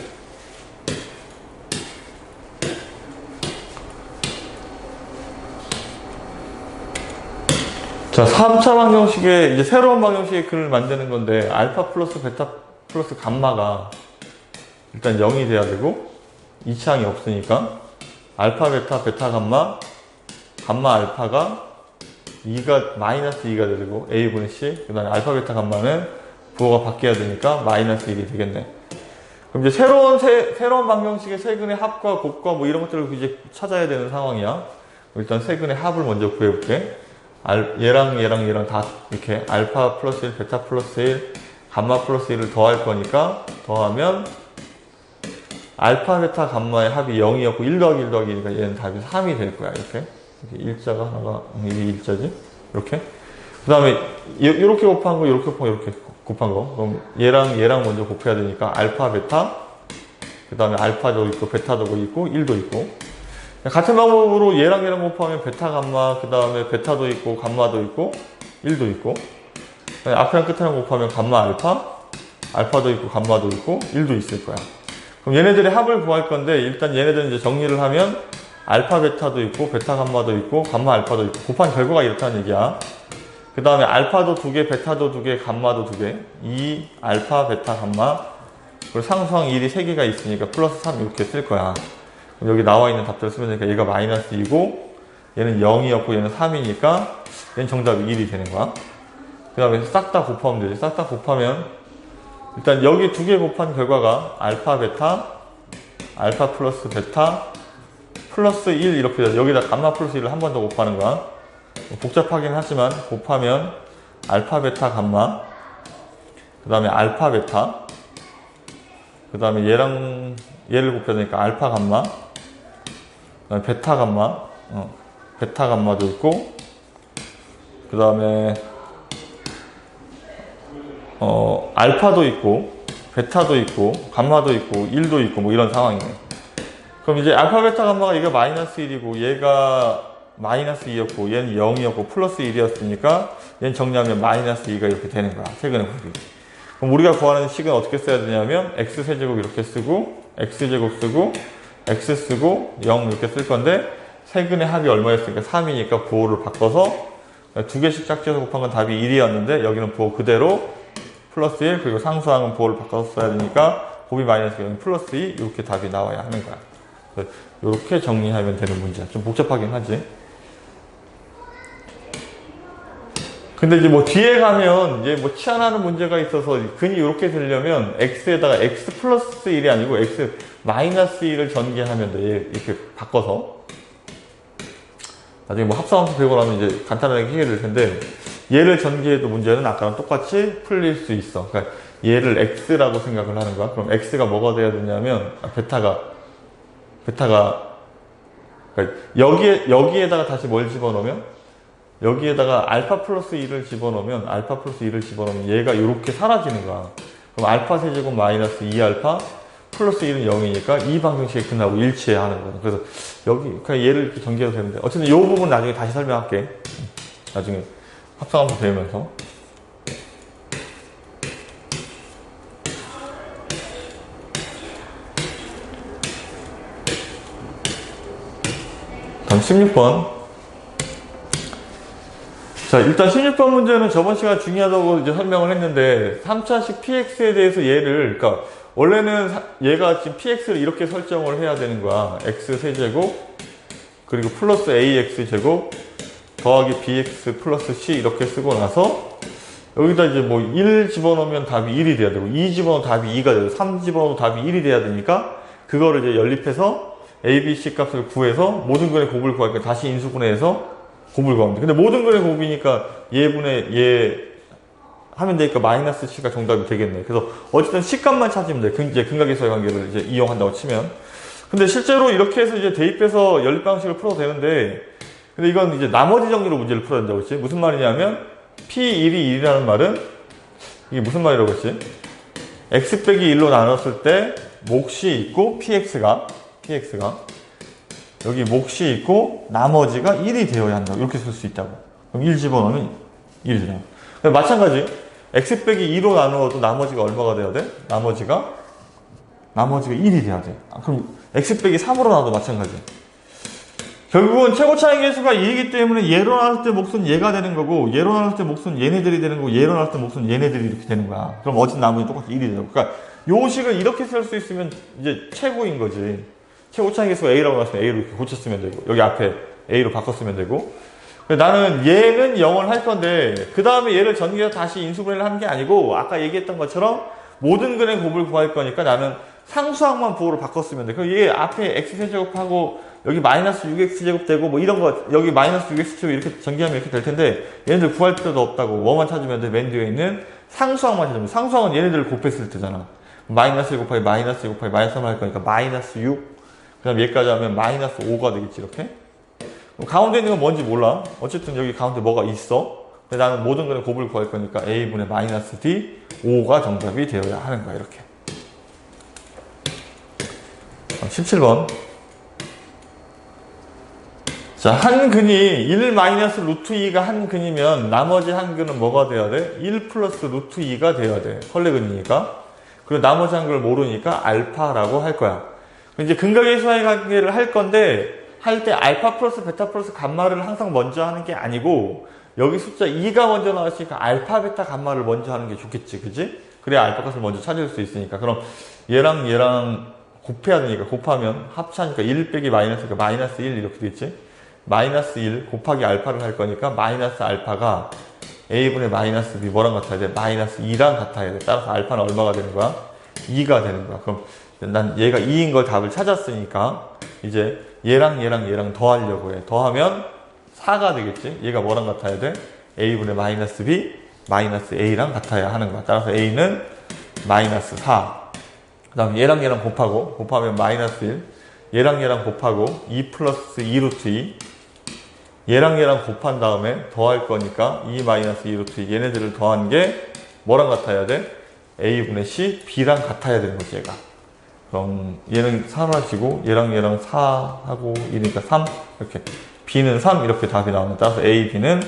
자, 3차 방정식에 이제 새로운 방정식의 글을 만드는 건데 알파 플러스 베타 플러스 감마가 일단 0이 돼야 되고 2차항이 없으니까 알파 베타 베타 감마 감마 알파가 2가 마이너스 2가 되고 A분의 C 그 다음에 알파 베타 감마는 부호가 바뀌어야 되니까 마이너스 1이 되겠네. 그럼 이제 새로운 방정식의 세근의 합과 곱과 뭐 이런 것들을 이제 찾아야 되는 상황이야. 일단 세근의 합을 먼저 구해볼게. 얘랑 다 이렇게 알파 플러스 1, 베타 플러스 1, 감마 플러스 1을 더할 거니까 더하면 알파, 베타, 감마의 합이 0이었고 1 더하기 1 더하기 1이니까 얘는 답이 3이 될 거야. 이렇게 일자가 하나가 이게 일자지? 이렇게 그 다음에 이렇게 곱한 거 이렇게 곱한 거 이렇게 곱한 거 그럼 얘랑 먼저 곱해야 되니까 알파, 베타 그 다음에 알파도 있고 베타도 있고 1도 있고 같은 방법으로 얘랑 곱하면 베타 감마 그 다음에 베타도 있고 감마도 있고 1도 있고 앞이랑 끝이랑 곱하면 감마 알파 알파도 있고 감마도 있고 1도 있을 거야. 그럼 얘네들의 합을 구할 건데 일단 얘네들은 이제 정리를 하면 알파 베타도 있고 베타 감마도 있고 감마 알파도 있고 곱한 결과가 이렇다는 얘기야. 그 다음에 알파도 2개 베타도 2개 감마도 2개 2 알파 베타 감마 그리고 상수항 1이 3개가 있으니까 플러스 3 이렇게 쓸 거야. 여기 나와 있는 답들을 쓰면 되니까 얘가 마이너스 2고 얘는 0이었고 얘는 3이니까 얘는 정답이 1이 되는 거야. 그 다음에 싹 다 곱하면 되지. 싹 다 곱하면 일단 여기 2개 곱한 결과가 알파 베타 알파 플러스 베타 플러스 1 이렇게 돼서 여기다 감마 플러스 1을 한 번 더 곱하는 거야. 복잡하긴 하지만 곱하면 알파 베타 감마 그 다음에 알파 베타 그 다음에 얘를 곱해야 되니까 알파 감마 그다음에 베타 감마, 베타 감마도 있고, 그 다음에 알파도 있고, 베타도 있고, 감마도 있고, 1도 있고, 뭐 이런 상황이네. 그럼 이제 알파, 베타, 감마가 얘가 마이너스 1이고, 얘가 마이너스 2였고, 얘는 0이었고, 플러스 1이었으니까, 얘는 정리하면 마이너스 2가 이렇게 되는 거야. 세근의 곱이. 그럼 우리가 구하는 식은 어떻게 써야 되냐면, x세제곱 이렇게 쓰고, x제곱 쓰고, x 쓰고 0 이렇게 쓸 건데 세근의 합이 얼마였으니까 3이니까 부호를 바꿔서 2개씩 짝지어서 곱한 건 답이 1이었는데 여기는 부호 그대로 플러스 1 그리고 상수항은 부호를 바꿔서 써야 되니까 곱이 마이너스 0 플러스 2 이렇게 답이 나와야 하는 거야. 이렇게 정리하면 되는 문제야. 좀 복잡하긴 하지. 근데 이제 뭐 뒤에 가면 이제 뭐 치환하는 문제가 있어서 근이 이렇게 되려면 x에다가 x 플러스 1이 아니고 x 마이너스 1을 전개하면 돼. 이렇게 바꿔서. 나중에 뭐 합성함수 배우고 나면 이제 간단하게 해결될 텐데 얘를 전개해도 문제는 아까랑 똑같이 풀릴 수 있어. 그러니까 얘를 x라고 생각을 하는 거야. 그럼 x가 뭐가 돼야 되냐면 베타가 그러니까 여기에다가 다시 뭘 집어넣으면 여기에다가 알파 플러스 1을 집어넣으면 얘가 이렇게 사라지는 거야. 그럼 알파 세제곱 마이너스 2알파 플러스 1은 0이니까 이 방정식이 끝나고 일치해야 하는 거야. 그래서 여기 그냥 얘를 이렇게 전개해도 되는데 어쨌든 이 부분 나중에 다시 설명할게. 나중에 합성함수 배우면서. 다음 16번. 자, 일단 16번 문제는 저번 시간 중요하다고 이제 설명을 했는데 3차식 px에 대해서 그러니까 원래는 얘가 지금 px를 이렇게 설정을 해야 되는 거야. x 세제곱 그리고 플러스 ax 제곱 더하기 bx 플러스 c 이렇게 쓰고 나서 여기다 이제 뭐 1 집어넣으면 답이 1이 돼야 되고 2 집어넣으면 답이 2가 되고 3 집어넣으면 답이 1이 돼야 되니까 그거를 이제 연립해서 A, B, C 값을 구해서 모든 근의 곱을 구하니까 다시 인수분해해서 곱을 구하면 돼. 근데 모든 근의 곱이니까 얘분의 얘 하면 되니까 마이너스 C가 정답이 되겠네. 그래서 어쨌든 C 값만 찾으면 돼. 이제 근각계수의 관계를 이제 이용한다고 치면. 근데 실제로 이렇게 해서 이제 대입해서 연립 방식을 풀어도 되는데 근데 이건 이제 나머지 정리로 문제를 풀어야 된다고 했지. 무슨 말이냐면 P1이 1이라는 말은 이게 무슨 말이라고 했지? x 빼기 1로 나눴을 때 몫이 있고 PX가 여기 몫이 있고 나머지가 1이 되어야 한다. 이렇게 쓸 수 있다고. 그럼 1 집어넣으면 1이 되잖아. 마찬가지 x 빼기 2로 나누어도 나머지가 얼마가 돼야 돼? 나머지가 1이 돼야 돼. 그럼 x 빼기 3으로 나눠도 마찬가지. 결국은 최고 차이 계수가 2이기 때문에 얘로 나눴을 때 몫은 얘가 되는 거고 얘로 나눴을 때 몫은 얘네들이 되는 거고 얘로 나눴을 때 몫은 얘네들이 이렇게 되는 거야. 그럼 어쨌든 나머지 똑같이 1이 되고. 그러니까 요 식을 이렇게 쓸 수 있으면 이제 최고인 거지. 최고 차이 계수가 A라고 나왔으면 A로 이렇게 고쳤으면 되고 여기 앞에 A로 바꿨으면 되고 나는 얘는 0을 할 건데 그 다음에 얘를 전개해서 다시 인수분해를 하는 게 아니고 아까 얘기했던 것처럼 모든 근의 곱을 구할 거니까 나는 상수항만 부호로 바꿨으면 돼. 그럼 얘 앞에 x세제곱하고 여기 마이너스 6x제곱 되고 뭐 이런 거 여기 마이너스 6x제곱 이렇게 전개하면 이렇게 될 텐데 얘네들 구할 필요도 없다고 뭐만 찾으면 돼. 맨 뒤에 있는 상수항만 찾으면 상수항은 얘네들을 곱했을 때잖아. 마이너스 1 곱하기 마이너스 1 곱하기 마이너스 3을 할 거니까 마이너스 6 그 다음 얘까지 하면 마이너스 5가 되겠지 이렇게. 가운데 있는 건 뭔지 몰라. 어쨌든 여기 가운데 뭐가 있어. 근데 나는 모든 근의 곱을 구할 거니까 A분의 마이너스 D 5가 정답이 되어야 하는 거야 이렇게. 17번. 자, 한 근이 1 마이너스 루트 2가 한 근이면 나머지 한 근은 뭐가 돼야 돼? 1 플러스 루트 2가 돼야 돼. 헐레근이니까. 그리고 나머지 한 근을 모르니까 알파라고 할 거야. 이제 근각계수의 관계를 할 건데 할 때 알파 플러스 베타 플러스 감마를 항상 먼저 하는 게 아니고 여기 숫자 2가 먼저 나왔으니까 알파 베타 감마를 먼저 하는 게 좋겠지, 그지? 그래야 알파 값을 먼저 찾을 수 있으니까. 그럼 얘랑 곱해야 되니까 곱하면 합차니까 1 빼기 마이너스니까 마이너스 1 이렇게 되겠지? 마이너스 1 곱하기 알파를 할 거니까 마이너스 알파가 A분의 마이너스 B 뭐랑 같아야 돼? 마이너스 2랑 같아야 돼. 따라서 알파는 얼마가 되는 거야? 2가 되는 거야. 그럼 난 얘가 2인 걸 답을 찾았으니까 이제 얘랑 더하려고 해. 더하면 4가 되겠지? 얘가 뭐랑 같아야 돼? A분의 마이너스 B 마이너스 A랑 같아야 하는 거야. 따라서 A는 마이너스 4. 그 다음 얘랑 곱하면 마이너스 1. 얘랑 곱하고 2 플러스 2 루트 2. 얘랑 곱한 다음에 더할 거니까 2 마이너스 2 루트 2. 얘네들을 더한 게 뭐랑 같아야 돼? A분의 C, B랑 같아야 되는 거지 얘가. 그럼 얘는 4라지고 얘랑 4하고 2니까 3 이렇게 B는 3 이렇게 답이 나오는 따라서 A, B는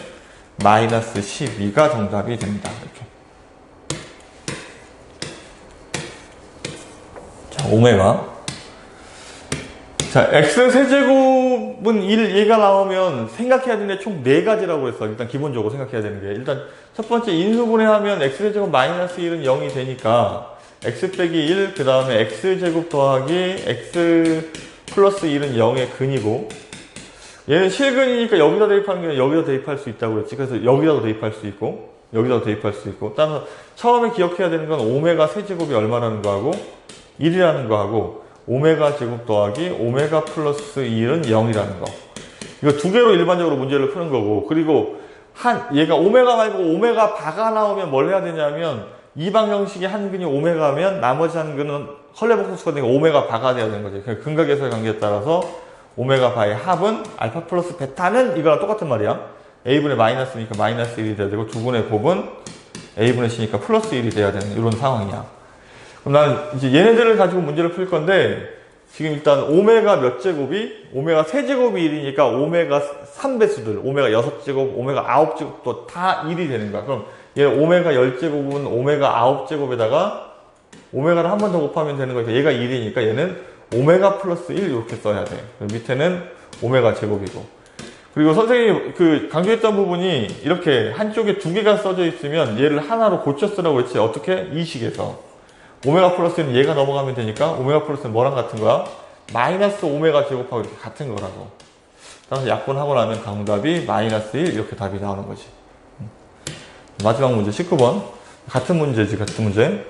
마이너스 12가 정답이 됩니다. 이렇게. 자, 오메가. 자, x 세제곱은 1 얘가 나오면 생각해야 되는 게 총 4가지라고 했어. 일단 기본적으로 생각해야 되는 게. 일단 첫 번째 인수분해하면 x 세제곱 마이너스 1은 0이 되니까 x 빼기 1, 그 다음에 x제곱 더하기 x 플러스 1은 0의 근이고 얘는 실근이니까 여기다 대입하는 게 아니라 여기다 대입할 수 있다고 했지. 그래서 여기다도 대입할 수 있고 여기다도 대입할 수 있고 따라서 처음에 기억해야 되는 건 오메가 세제곱이 얼마라는 거하고 1이라는 거하고 오메가 제곱 더하기 오메가 플러스 1은 0이라는 거. 이거 두 개로 일반적으로 문제를 푸는 거고 그리고 얘가 오메가 말고 오메가 바가 나오면 뭘 해야 되냐면 이 방정식이 한 근이 오메가면 나머지 한 근은 헐레복소수가 되니까 오메가 바가 돼야 되는 거지. 근각계수의 관계에 따라서 오메가 바의 합은 알파 플러스 베타는 이거랑 똑같은 말이야. A분의 마이너스니까 마이너스 1이 돼야 되고 두 분의 곱은 A분의 C니까 플러스 1이 돼야 되는 이런 상황이야. 그럼 난 이제 얘네들을 가지고 문제를 풀 건데 지금 일단 오메가 몇 제곱이 오메가 세제곱이 1이니까 오메가 3배수들 오메가 6제곱 오메가 9제곱도 다 1이 되는 거야. 그럼 얘 오메가 10제곱은 오메가 9제곱에다가 오메가를 한 번 더 곱하면 되는 거니까 얘가 1이니까 얘는 오메가 플러스 1 이렇게 써야 돼. 밑에는 오메가 제곱이고 그리고 선생님이 강조했던 부분이 이렇게 한쪽에 두 개가 써져 있으면 얘를 하나로 고쳐 쓰라고 했지. 어떻게? 이 식에서 오메가 플러스는 얘가 넘어가면 되니까 오메가 플러스는 뭐랑 같은 거야? 마이너스 오메가 제곱하고 이렇게 같은 거라고. 따라서 약분하고 나면 정답이 마이너스 1 이렇게 답이 나오는 거지. 마지막 문제 19번. 같은 문제지, 같은 문제.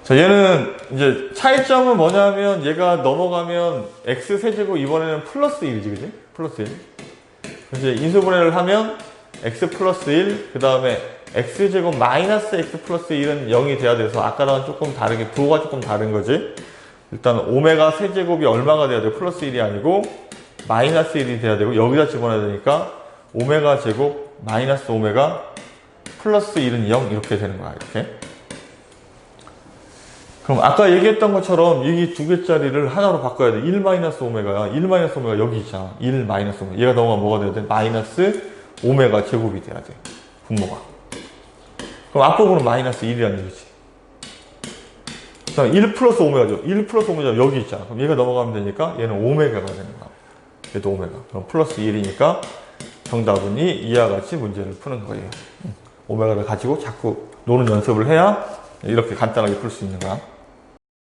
자, 얘는 이제 차이점은 뭐냐면 얘가 넘어가면 x세제곱 이번에는 플러스 1이지, 그지? 플러스 1. 그래서 인수분해를 하면 x 플러스 1, 그 다음에 x제곱 마이너스 x 플러스 1은 0이 돼야 돼서 아까랑 조금 다르게, 부호가 조금 다른 거지. 일단 오메가 세제곱이 얼마가 돼야 돼? 플러스 1이 아니고 마이너스 1이 돼야 되고 여기다 집어넣어야 되니까 오메가 제곱 마이너스 오메가 플러스 1은 0 이렇게 되는 거야. 이렇게. 그럼 아까 얘기했던 것처럼 여기 두 개짜리를 하나로 바꿔야 돼. 1 마이너스 오메가야. 1 마이너스 오메가 여기 있잖아. 1 마이너스 오메가. 얘가 넘어가면 뭐가 돼야 돼? 마이너스 오메가 제곱이 돼야 돼. 분모가. 그럼 앞부분은 마이너스 1이라는 얘기지. 그 다음 1 플러스 오메가죠. 1 플러스 오메가 여기 있잖아. 그럼 얘가 넘어가면 되니까 얘는 오메가가 되는 거야. 얘도 오메가. 그럼 플러스 1이니까 정답은 이와 같이 문제를 푸는 거예요. 오메가를 가지고 자꾸 노는 연습을 해야 이렇게 간단하게 풀 수 있는 거야.